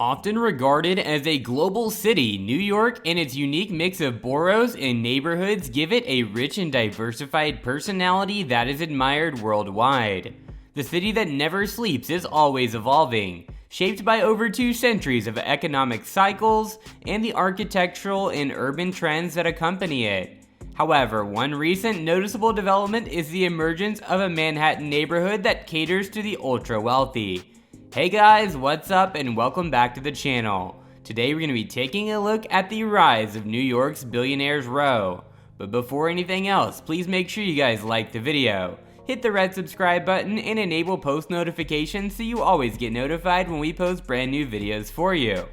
Often regarded as a global city, New York and its unique mix of boroughs and neighborhoods give it a rich and diversified personality that is admired worldwide. The city that never sleeps is always evolving, shaped by over 2 centuries of economic cycles and the architectural and urban trends that accompany it. However, one recent noticeable development is the emergence of a Manhattan neighborhood that caters to the ultra-wealthy. Hey guys, what's up and welcome back to the channel. Today we're going to be taking a look at the rise of New York's Billionaires Row. But before anything else, please make sure you guys like the video. Hit the red subscribe button and enable post notifications so you always get notified when we post brand new videos for you.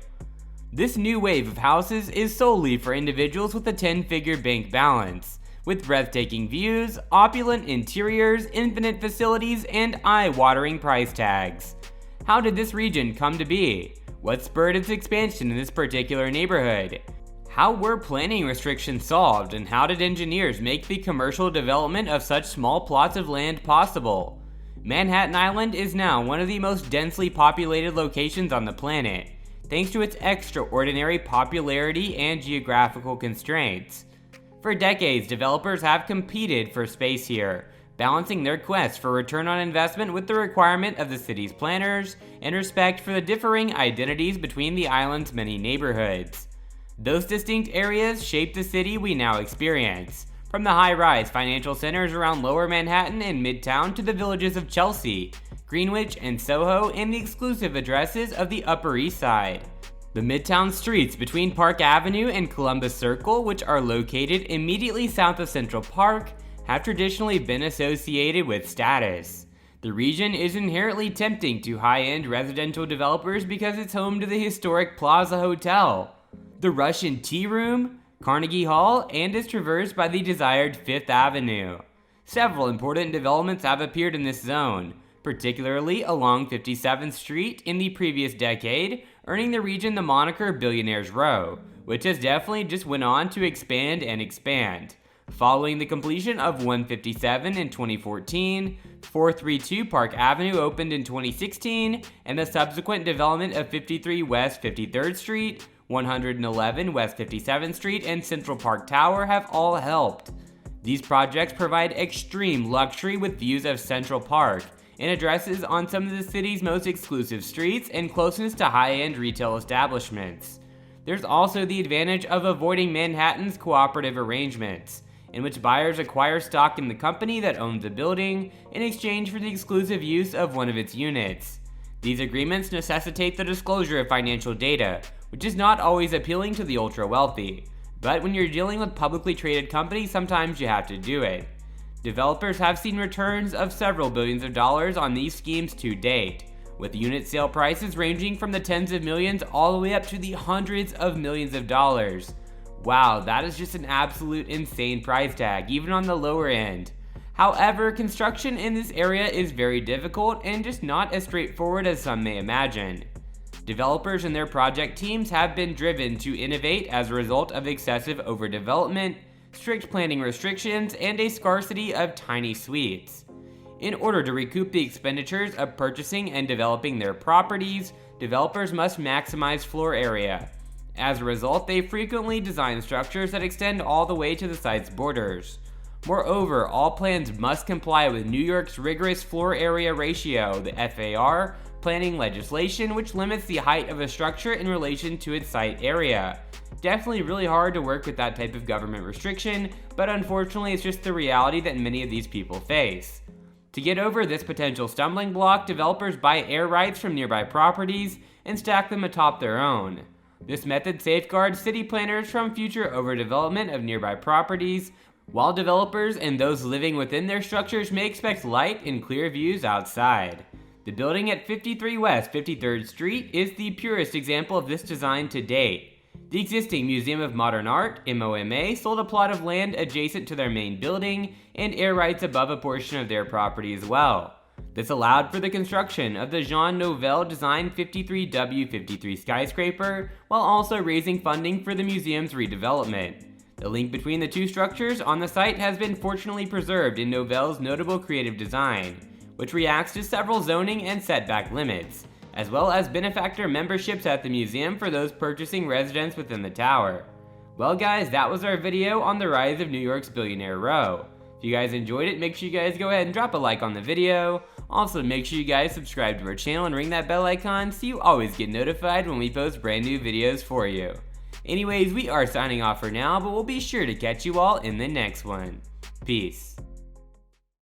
This new wave of houses is solely for individuals with a 10-figure bank balance, with breathtaking views, opulent interiors, infinite facilities, and eye-watering price tags. How did this region come to be? What spurred its expansion in this particular neighborhood? How were planning restrictions solved, and how did engineers make the commercial development of such small plots of land possible? Manhattan Island is now one of the most densely populated locations on the planet, thanks to its extraordinary popularity and geographical constraints. For decades, developers have competed for space here, balancing their quest for return on investment with the requirement of the city's planners and respect for the differing identities between the island's many neighborhoods. Those distinct areas shape the city we now experience, from the high-rise financial centers around Lower Manhattan and Midtown to the villages of Chelsea, Greenwich, and Soho, and the exclusive addresses of the Upper East Side. The Midtown streets between Park Avenue and Columbus Circle, which are located immediately south of Central Park, have traditionally been associated with status. The region is inherently tempting to high-end residential developers because it's home to the historic Plaza Hotel, the Russian Tea Room, Carnegie Hall, and is traversed by the desired Fifth Avenue. Several important developments have appeared in this zone, particularly along 57th Street in the previous decade, earning the region the moniker Billionaires Row, which has definitely just went on to expand and expand. Following the completion of 157 in 2014, 432 Park Avenue opened in 2016, and the subsequent development of 53 West 53rd Street, 111 West 57th Street, and Central Park Tower have all helped. These projects provide extreme luxury with views of Central Park and addresses on some of the city's most exclusive streets and closeness to high-end retail establishments. There's also the advantage of avoiding Manhattan's cooperative arrangements, in which buyers acquire stock in the company that owns the building in exchange for the exclusive use of one of its units. These agreements necessitate the disclosure of financial data, which is not always appealing to the ultra-wealthy. But when you're dealing with publicly traded companies, sometimes you have to do it. Developers have seen returns of several billions of dollars on these schemes to date, with unit sale prices ranging from the tens of millions all the way up to the hundreds of millions of dollars. Wow, that is just an absolute insane price tag, even on the lower end. However, construction in this area is very difficult and just not as straightforward as some may imagine. Developers and their project teams have been driven to innovate as a result of excessive overdevelopment, strict planning restrictions, and a scarcity of tiny suites. In order to recoup the expenditures of purchasing and developing their properties, developers must maximize floor area. As a result, they frequently design structures that extend all the way to the site's borders. Moreover, all plans must comply with New York's rigorous floor area ratio, the FAR, planning legislation, which limits the height of a structure in relation to its site area. Definitely really hard to work with that type of government restriction, but unfortunately it's just the reality that many of these people face. To get over this potential stumbling block, developers buy air rights from nearby properties and stack them atop their own. This method safeguards city planners from future overdevelopment of nearby properties, while developers and those living within their structures may expect light and clear views outside. The building at 53 West 53rd Street is the purest example of this design to date. The existing Museum of Modern Art, MoMA, sold a plot of land adjacent to their main building and air rights above a portion of their property as well. This allowed for the construction of the Jean Nouvel-designed 53W53 skyscraper, while also raising funding for the museum's redevelopment. The link between the two structures on the site has been fortunately preserved in Nouvel's notable creative design, which reacts to several zoning and setback limits, as well as benefactor memberships at the museum for those purchasing residence within the tower. Well guys, that was our video on the rise of New York's Billionaire Row. If you guys enjoyed it, make sure you guys go ahead and drop a like on the video. Also, make sure you guys subscribe to our channel and ring that bell icon so you always get notified when we post brand new videos for you. Anyways, we are signing off for now, but we'll be sure to catch you all in the next one. Peace.